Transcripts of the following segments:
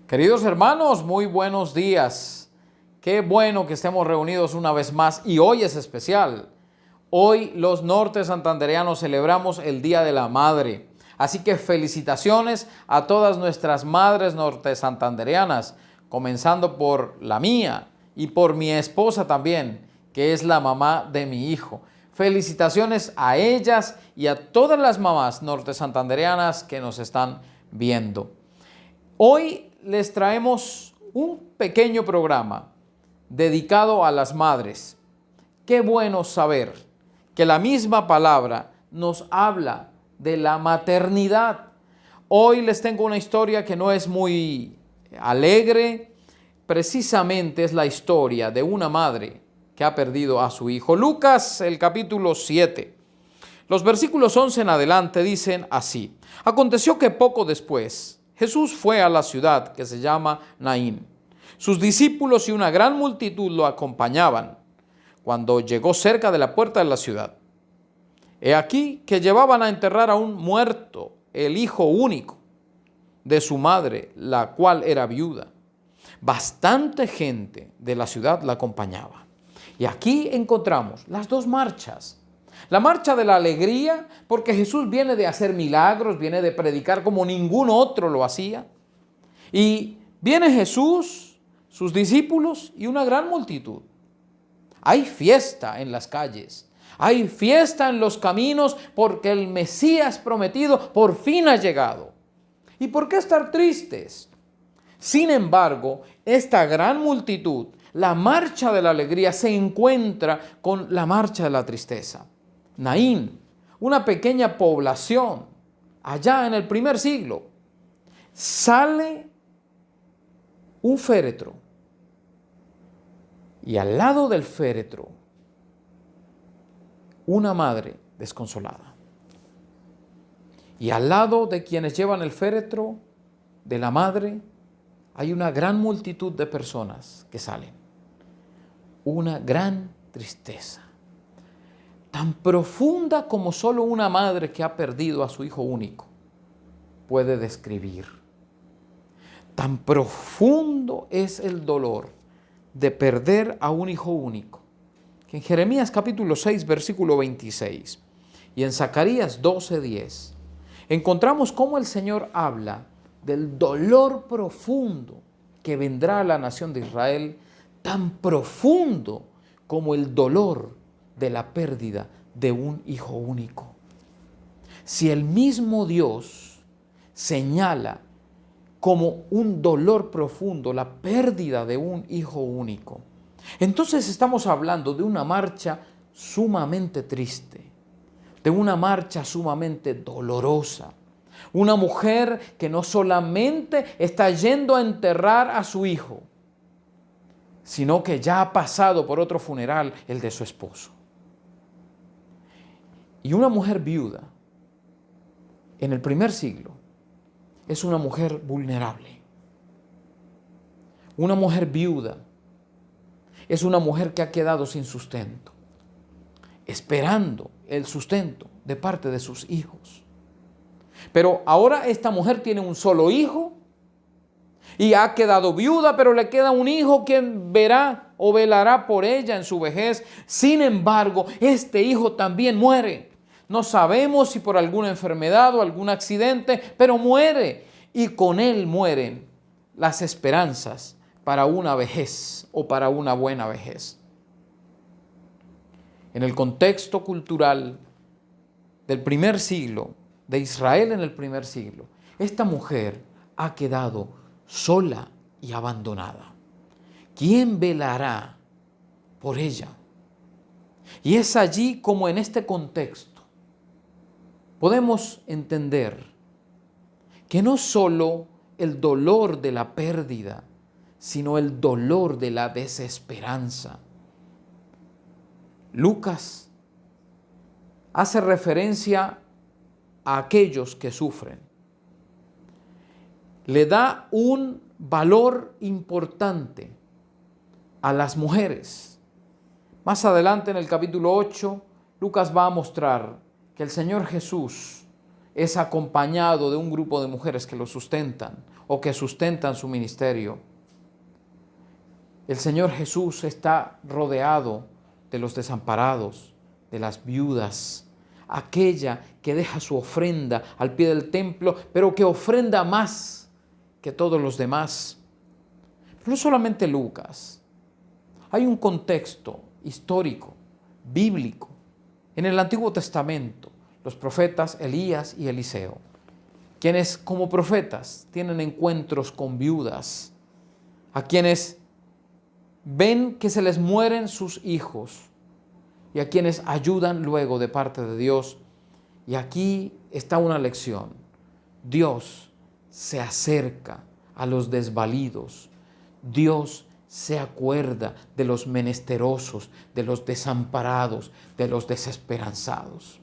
Queridos hermanos, muy buenos días. Qué bueno que estemos reunidos una vez más y hoy es especial. Hoy los norte santandereanos celebramos el Día de la Madre. Así que felicitaciones a todas nuestras madres norte santandereanas, comenzando por la mía y por mi esposa también, que es la mamá de mi hijo. Felicitaciones a ellas y a todas las mamás norte santandereanas que nos están viendo. Hoy les traemos un pequeño programa dedicado a las madres. Qué bueno saber que la misma palabra nos habla de la maternidad. Hoy les tengo una historia que no es muy alegre. Precisamente es la historia de una madre que ha perdido a su hijo. Lucas, el capítulo 7. Los versículos 11 en adelante dicen así: Aconteció que poco después Jesús fue a la ciudad que se llama Naín. Sus discípulos y una gran multitud lo acompañaban. Cuando llegó cerca de la puerta de la ciudad, he aquí que llevaban a enterrar a un muerto, el hijo único de su madre, la cual era viuda. Bastante gente de la ciudad la acompañaba. Y aquí encontramos las dos marchas. La marcha de la alegría, porque Jesús viene de hacer milagros, viene de predicar como ningún otro lo hacía. Y viene Jesús, sus discípulos y una gran multitud. Hay fiesta en las calles, hay fiesta en los caminos, porque el Mesías prometido por fin ha llegado. ¿Y por qué estar tristes? Sin embargo, esta gran multitud, la marcha de la alegría, se encuentra con la marcha de la tristeza. Naín, una pequeña población, allá en el primer siglo, sale un féretro y al lado del féretro una madre desconsolada. Y al lado de quienes llevan el féretro de la madre hay una gran multitud de personas que salen. Una gran tristeza, tan profunda como solo una madre que ha perdido a su hijo único puede describir. Tan profundo es el dolor de perder a un hijo único, que en Jeremías capítulo 6, versículo 26 y en Zacarías 12:10 encontramos cómo el Señor habla del dolor profundo que vendrá a la nación de Israel, tan profundo como el dolor de la pérdida de un hijo único. Si el mismo Dios señala como un dolor profundo la pérdida de un hijo único, entonces estamos hablando de una marcha sumamente triste, de una marcha sumamente dolorosa. Una mujer que no solamente está yendo a enterrar a su hijo, sino que ya ha pasado por otro funeral, el de su esposo. Y una mujer viuda, en el primer siglo, es una mujer vulnerable. Una mujer viuda es una mujer que ha quedado sin sustento, esperando el sustento de parte de sus hijos. Pero ahora esta mujer tiene un solo hijo y ha quedado viuda, pero le queda un hijo quien verá o velará por ella en su vejez. Sin embargo, este hijo también muere. No sabemos si por alguna enfermedad o algún accidente, pero muere. Y con él mueren las esperanzas para una vejez o para una buena vejez. En el contexto cultural del primer siglo, de Israel en el primer siglo, esta mujer ha quedado sola y abandonada. ¿Quién velará por ella? Y es allí como en este contexto podemos entender que no solo el dolor de la pérdida, sino el dolor de la desesperanza. Lucas hace referencia a aquellos que sufren. Le da un valor importante a las mujeres. Más adelante en el capítulo 8, Lucas va a mostrar que el Señor Jesús es acompañado de un grupo de mujeres que lo sustentan o que sustentan su ministerio. El Señor Jesús está rodeado de los desamparados, de las viudas, aquella que deja su ofrenda al pie del templo, pero que ofrenda más que todos los demás. Pero no solamente Lucas, hay un contexto histórico, bíblico. En el Antiguo Testamento, los profetas Elías y Eliseo, quienes como profetas tienen encuentros con viudas, a quienes ven que se les mueren sus hijos y a quienes ayudan luego de parte de Dios. Y aquí está una lección. Dios se acerca a los desvalidos. Dios se acuerda de los menesterosos, de los desamparados, de los desesperanzados.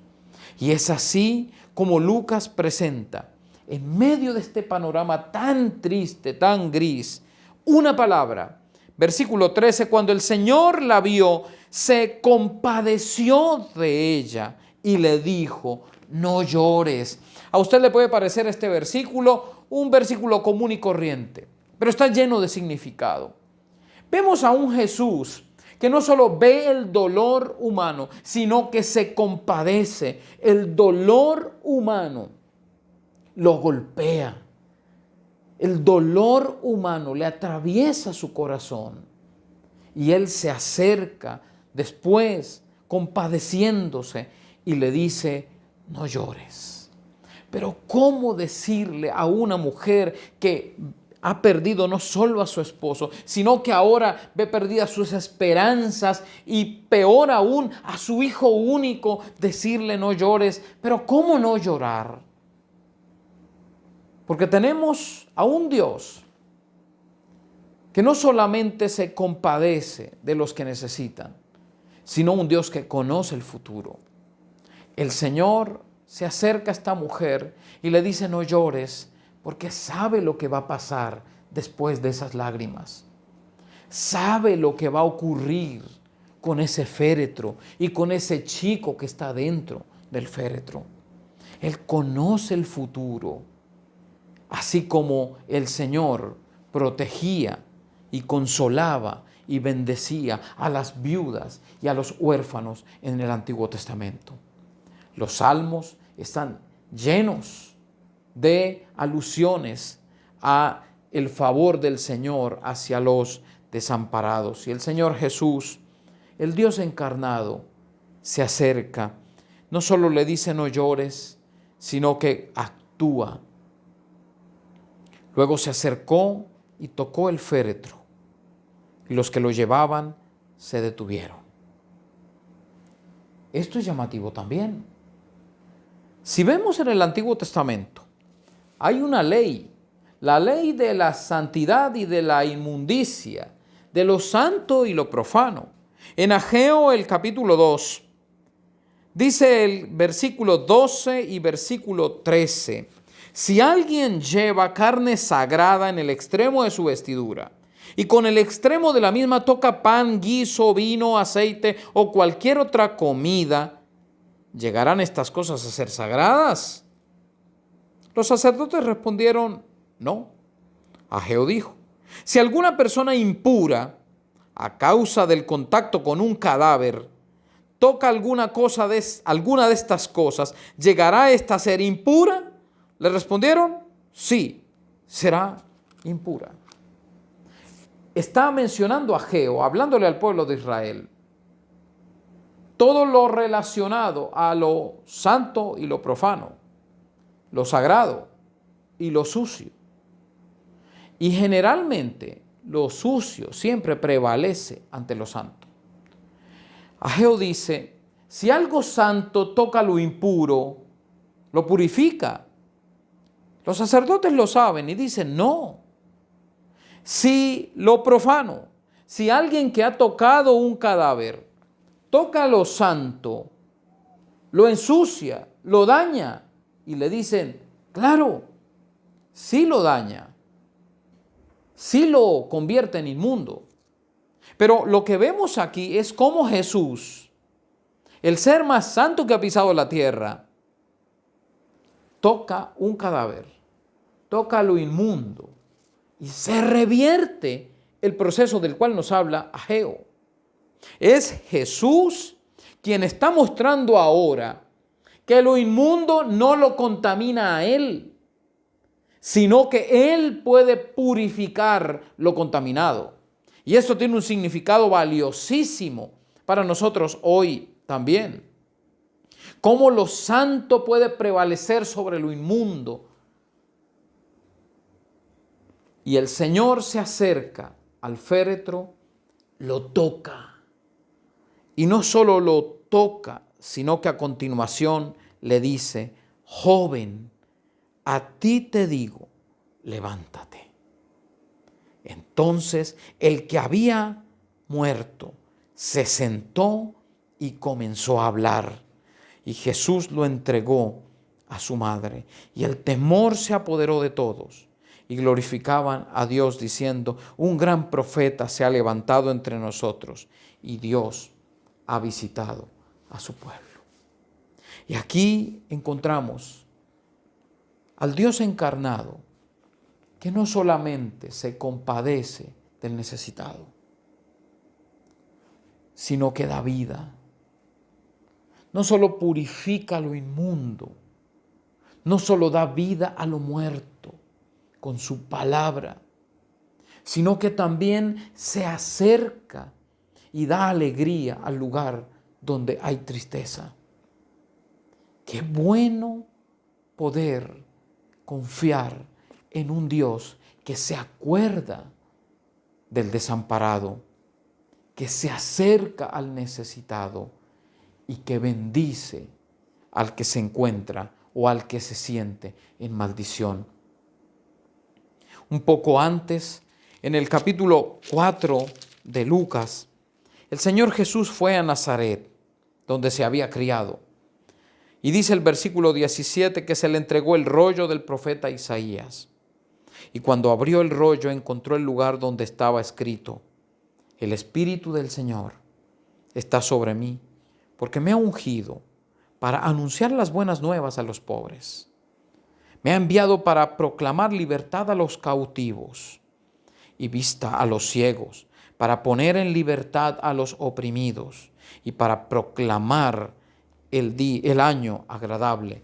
Y es así como Lucas presenta, en medio de este panorama tan triste, tan gris, una palabra. Versículo 13, cuando el Señor la vio, se compadeció de ella y le dijo, no llores. A usted le puede parecer este versículo un versículo común y corriente, pero está lleno de significado. Vemos a un Jesús que no solo ve el dolor humano, sino que se compadece. El dolor humano lo golpea. El dolor humano le atraviesa su corazón y Él se acerca después compadeciéndose y le dice, no llores. Pero ¿cómo decirle a una mujer que ha perdido no solo a su esposo, sino que ahora ve perdidas sus esperanzas y peor aún a su hijo único, decirle no llores? Pero ¿cómo no llorar? Porque tenemos a un Dios que no solamente se compadece de los que necesitan, sino un Dios que conoce el futuro. El Señor se acerca a esta mujer y le dice no llores, porque sabe lo que va a pasar después de esas lágrimas. Sabe lo que va a ocurrir con ese féretro y con ese chico que está dentro del féretro. Él conoce el futuro. Así como el Señor protegía y consolaba y bendecía a las viudas y a los huérfanos en el Antiguo Testamento. Los salmos están llenos de alusiones a el favor del Señor hacia los desamparados. Y el Señor Jesús, el Dios encarnado, se acerca. No solo le dice no llores, sino que actúa. Luego se acercó y tocó el féretro, y los que lo llevaban se detuvieron. Esto es llamativo también. Si vemos en el Antiguo Testamento, hay una ley, la ley de la santidad y de la inmundicia, de lo santo y lo profano. En Ageo, el capítulo 2, dice el versículo 12 y versículo 13, si alguien lleva carne sagrada en el extremo de su vestidura y con el extremo de la misma toca pan, guiso, vino, aceite o cualquier otra comida, ¿llegarán estas cosas a ser sagradas? Los sacerdotes respondieron, no. Ageo dijo, si alguna persona impura, a causa del contacto con un cadáver, toca alguna de estas cosas, ¿llegará esta a ser impura? Le respondieron, sí, será impura. Está mencionando a Ageo, hablándole al pueblo de Israel, todo lo relacionado a lo santo y lo profano, lo sagrado y lo sucio. Y generalmente lo sucio siempre prevalece ante lo santo. Ageo dice, si algo santo toca lo impuro, lo purifica. Los sacerdotes lo saben y dicen, no. Si lo profano, si alguien que ha tocado un cadáver, toca lo santo, lo ensucia, lo daña, y le dicen, claro, sí lo daña, sí lo convierte en inmundo. Pero lo que vemos aquí es cómo Jesús, el ser más santo que ha pisado la tierra, toca un cadáver, toca lo inmundo y se revierte el proceso del cual nos habla Ageo. Es Jesús quien está mostrando ahora que lo inmundo no lo contamina a Él, sino que Él puede purificar lo contaminado. Y esto tiene un significado valiosísimo para nosotros hoy también. Cómo lo santo puede prevalecer sobre lo inmundo. Y el Señor se acerca al féretro, lo toca. Y no solo lo toca, sino que a continuación le dice: joven, a ti te digo, levántate. Entonces el que había muerto se sentó y comenzó a hablar. Y Jesús lo entregó a su madre. Y el temor se apoderó de todos. Y glorificaban a Dios diciendo: un gran profeta se ha levantado entre nosotros. Y Dios ha visitado a su pueblo. Y aquí encontramos al Dios encarnado, que no solamente se compadece del necesitado, sino que da vida. No solo purifica lo inmundo, no solo da vida a lo muerto con su palabra, sino que también se acerca y da alegría al lugar donde hay tristeza. Qué bueno poder confiar en un Dios que se acuerda del desamparado, que se acerca al necesitado y que bendice al que se encuentra o al que se siente en maldición. Un poco antes, en el capítulo 4 de Lucas, el Señor Jesús fue a Nazaret, donde se había criado. Y dice el versículo 17 que se le entregó el rollo del profeta Isaías. Y cuando abrió el rollo encontró el lugar donde estaba escrito: el Espíritu del Señor está sobre mí, porque me ha ungido para anunciar las buenas nuevas a los pobres. Me ha enviado para proclamar libertad a los cautivos y vista a los ciegos, para poner en libertad a los oprimidos y para proclamar el año agradable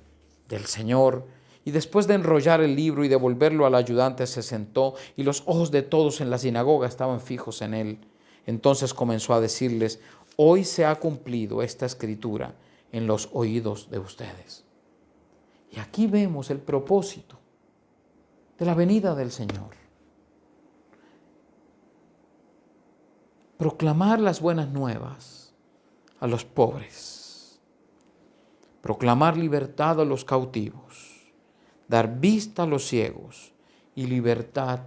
del Señor. Y después de enrollar el libro y devolverlo al ayudante, se sentó y los ojos de todos en la sinagoga estaban fijos en él. Entonces comenzó a decirles: hoy se ha cumplido esta escritura en los oídos de ustedes. Y aquí vemos el propósito de la venida del Señor. Proclamar las buenas nuevas a los pobres. Proclamar libertad a los cautivos. Dar vista a los ciegos y libertad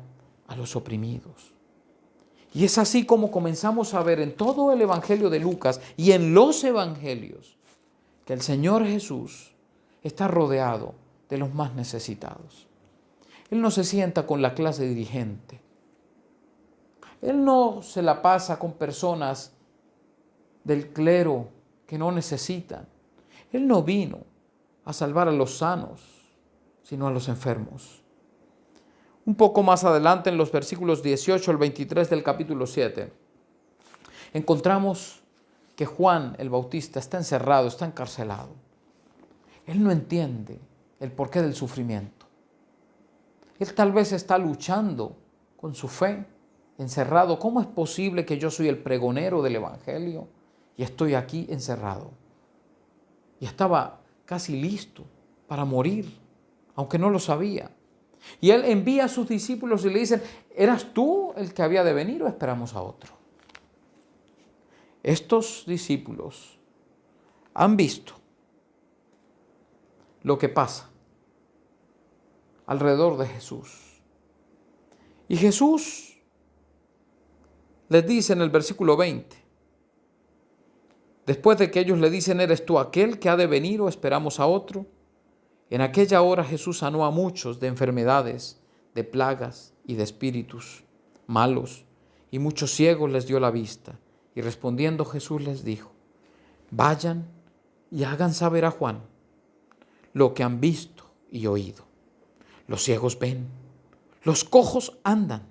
a los oprimidos. Y es así como comenzamos a ver en todo el Evangelio de Lucas y en los Evangelios que el Señor Jesús está rodeado de los más necesitados. Él no se sienta con la clase dirigente. Él no se la pasa con personas del clero que no necesitan. Él no vino a salvar a los sanos, sino a los enfermos. Un poco más adelante, en los versículos 18 al 23 del capítulo 7, encontramos que Juan el Bautista está encerrado, está encarcelado. Él no entiende el porqué del sufrimiento. Él tal vez está luchando con su fe, encerrado. ¿Cómo es posible que yo soy el pregonero del Evangelio y estoy aquí encerrado? Y estaba casi listo para morir, aunque no lo sabía. Y él envía a sus discípulos y le dicen: ¿eras tú el que había de venir o esperamos a otro? Estos discípulos han visto lo que pasa alrededor de Jesús. Y Jesús les dice en el versículo 20, después de que ellos le dicen: ¿eres tú aquel que ha de venir o esperamos a otro? En aquella hora Jesús sanó a muchos de enfermedades, de plagas y de espíritus malos, y muchos ciegos les dio la vista. Y respondiendo Jesús les dijo: vayan y hagan saber a Juan lo que han visto y oído. Los ciegos ven, los cojos andan,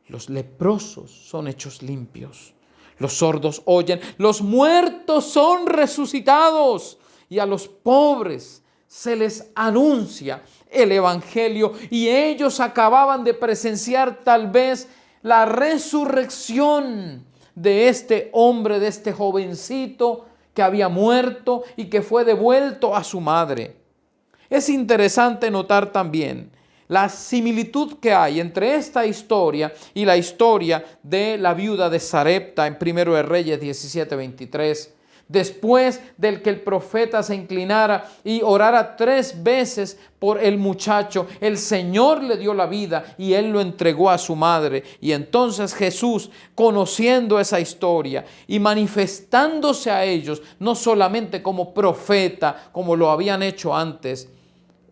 los leprosos son hechos limpios, los sordos oyen, los muertos son resucitados y a los pobres se les anuncia el evangelio. Y ellos acababan de presenciar tal vez la resurrección de este hombre, de este jovencito que había muerto y que fue devuelto a su madre. Es interesante notar también la similitud que hay entre esta historia y la historia de la viuda de Sarepta en 1 de Reyes 17:23. Después del que el profeta se inclinara y orara 3 veces por el muchacho, el Señor le dio la vida y él lo entregó a su madre. Y entonces Jesús, conociendo esa historia y manifestándose a ellos, no solamente como profeta, como lo habían hecho antes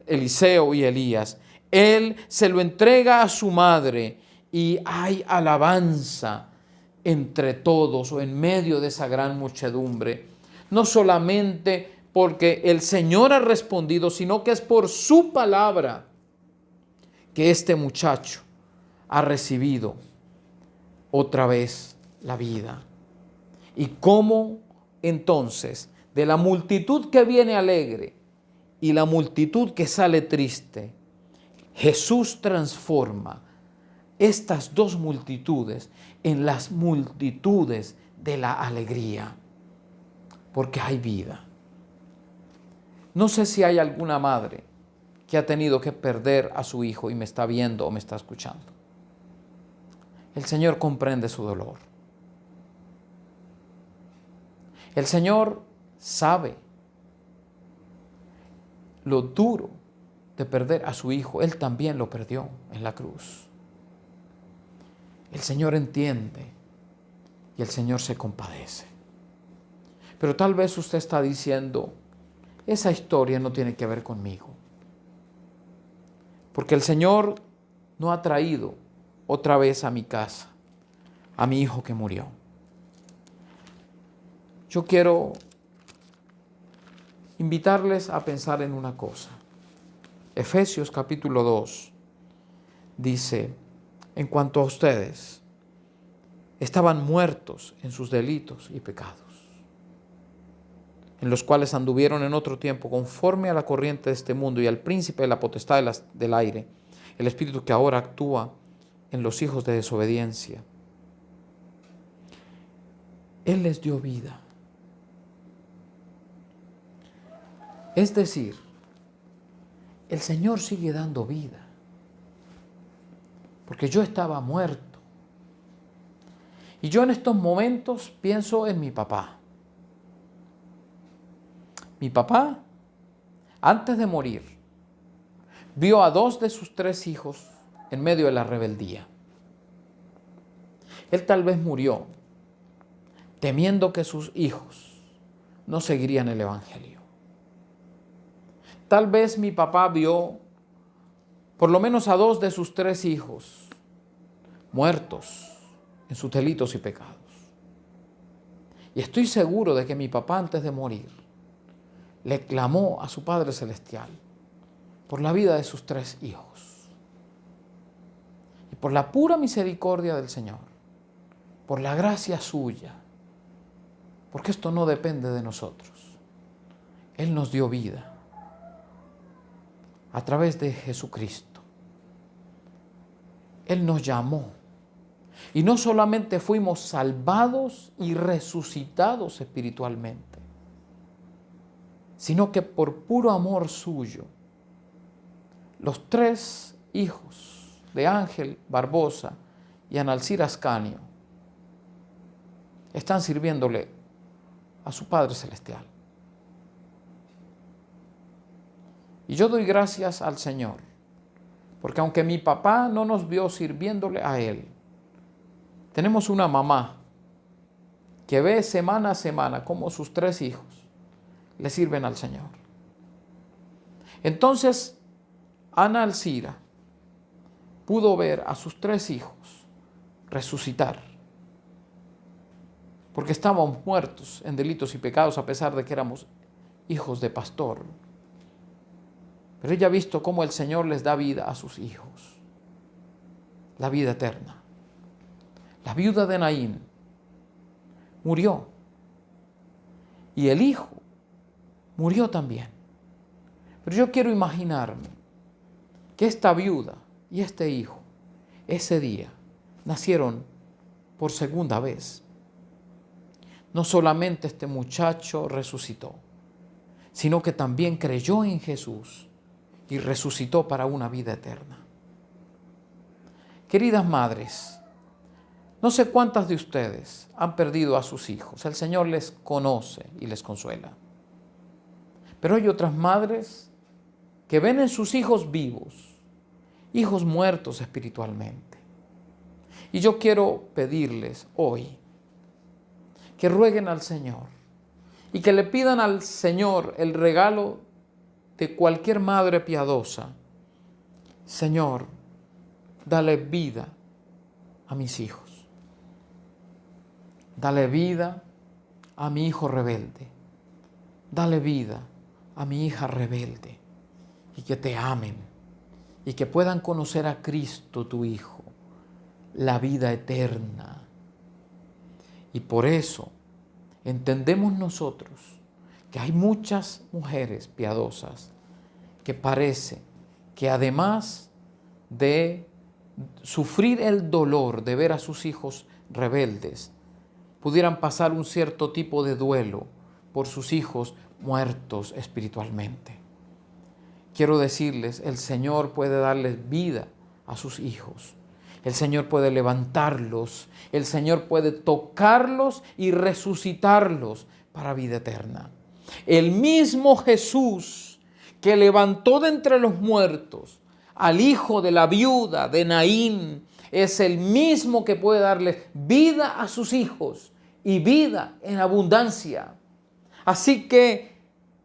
Eliseo y Elías, él se lo entrega a su madre y hay alabanza entre todos o en medio de esa gran muchedumbre. No solamente porque el Señor ha respondido, sino que es por su palabra que este muchacho ha recibido otra vez la vida. Y cómo entonces de la multitud que viene alegre y la multitud que sale triste, Jesús transforma estas dos multitudes en las multitudes de la alegría, porque hay vida. No sé si hay alguna madre que ha tenido que perder a su hijo y me está viendo o me está escuchando. El Señor comprende su dolor. El Señor sabe lo duro de perder a su hijo. Él también lo perdió en la cruz. El Señor entiende y el Señor se compadece. Pero tal vez usted está diciendo, esa historia no tiene que ver conmigo. Porque el Señor no ha traído otra vez a mi casa a mi hijo que murió. Yo quiero invitarles a pensar en una cosa. Efesios capítulo 2 dice, en cuanto a ustedes, estaban muertos en sus delitos y pecados, en los cuales anduvieron en otro tiempo conforme a la corriente de este mundo y al príncipe de la potestad del aire, el espíritu que ahora actúa en los hijos de desobediencia. Él les dio vida. Es decir, el Señor sigue dando vida, porque yo estaba muerto. Y yo en estos momentos pienso en mi papá. Mi papá, antes de morir, vio a 2 de sus 3 hijos en medio de la rebeldía. Él tal vez murió temiendo que sus hijos no seguirían el evangelio. Tal vez mi papá vio por lo menos a 2 de sus 3 hijos muertos en sus delitos y pecados. Y estoy seguro de que mi papá antes de morir le clamó a su Padre Celestial por la vida de sus 3 hijos. Y por la pura misericordia del Señor, por la gracia suya, porque esto no depende de nosotros. Él nos dio vida a través de Jesucristo. Él nos llamó. Y no solamente fuimos salvados y resucitados espiritualmente, sino que por puro amor suyo, los 3 hijos de Ángel Barbosa y Analcira Ascanio están sirviéndole a su Padre Celestial. Y yo doy gracias al Señor, porque aunque mi papá no nos vio sirviéndole a Él, tenemos una mamá que ve semana a semana cómo sus 3 hijos le sirven al Señor. Entonces, Ana Alcira pudo ver a sus 3 hijos resucitar, porque estábamos muertos en delitos y pecados a pesar de que éramos hijos de pastor. Pero ella ha visto cómo el Señor les da vida a sus hijos, la vida eterna. La viuda de Naín murió y el hijo murió también. Pero yo quiero imaginarme que esta viuda y este hijo, ese día, nacieron por segunda vez. No solamente este muchacho resucitó, sino que también creyó en Jesús y resucitó para una vida eterna. Queridas madres, no sé cuántas de ustedes han perdido a sus hijos. El Señor les conoce y les consuela. Pero hay otras madres que ven en sus hijos vivos, hijos muertos espiritualmente. Y yo quiero pedirles hoy que rueguen al Señor y que le pidan al Señor el regalo de cualquier madre piadosa. Señor, dale vida a mis hijos. Dale vida a mi hijo rebelde. Dale vida a mi hija rebelde. Y que te amen. Y que puedan conocer a Cristo, tu Hijo, la vida eterna. Y por eso entendemos nosotros que hay muchas mujeres piadosas que parece que además de sufrir el dolor de ver a sus hijos rebeldes, pudieran pasar un cierto tipo de duelo por sus hijos muertos espiritualmente. Quiero decirles, el Señor puede darles vida a sus hijos. El Señor puede levantarlos, el Señor puede tocarlos y resucitarlos para vida eterna. El mismo Jesús que levantó de entre los muertos al hijo de la viuda de Naín es el mismo que puede darles vida a sus hijos y vida en abundancia. Así que,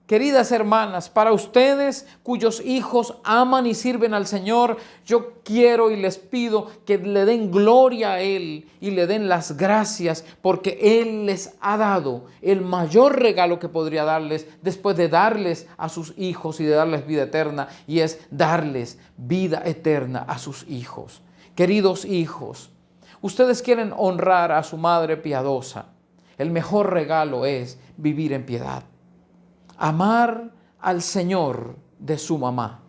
queridas hermanas, para ustedes cuyos hijos aman y sirven al Señor, yo quiero y les pido que le den gloria a Él y le den las gracias porque Él les ha dado el mayor regalo que podría darles después de darles a sus hijos y de darles vida eterna, y es darles vida eterna a sus hijos. Queridos hijos, ustedes quieren honrar a su madre piadosa. El mejor regalo es vivir en piedad. Amar al Señor de su mamá,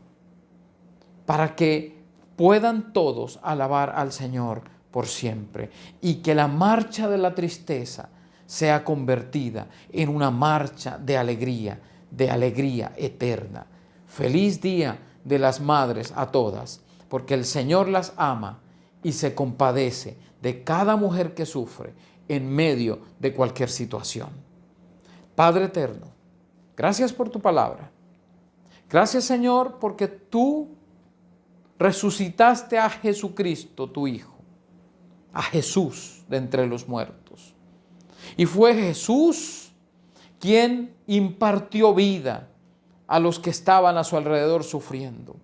para que puedan todos alabar al Señor por siempre y que la marcha de la tristeza sea convertida en una marcha de alegría eterna. Feliz Día de las Madres a todas, porque el Señor las ama y se compadece de cada mujer que sufre en medio de cualquier situación. Padre eterno, gracias por tu palabra. Gracias, Señor, porque tú resucitaste a Jesucristo, tu Hijo, a Jesús de entre los muertos. Y fue Jesús quien impartió vida a los que estaban a su alrededor sufriendo.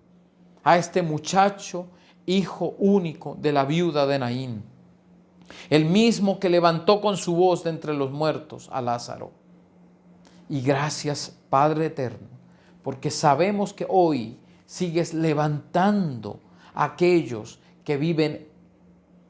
A este muchacho, hijo único de la viuda de Naín. El mismo que levantó con su voz de entre los muertos a Lázaro. Y gracias, Padre eterno, porque sabemos que hoy sigues levantando a aquellos que viven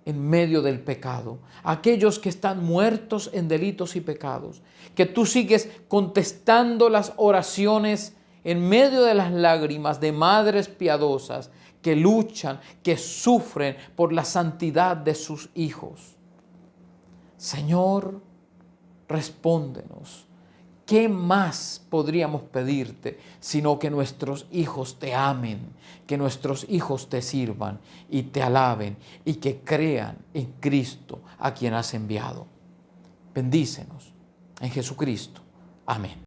en medio del pecado, aquellos que están muertos en delitos y pecados, que tú sigues contestando las oraciones en medio de las lágrimas de madres piadosas que luchan, que sufren por la santidad de sus hijos. Señor, respóndenos. ¿Qué más podríamos pedirte sino que nuestros hijos te amen, que nuestros hijos te sirvan y te alaben y que crean en Cristo a quien has enviado? Bendícenos en Jesucristo. Amén.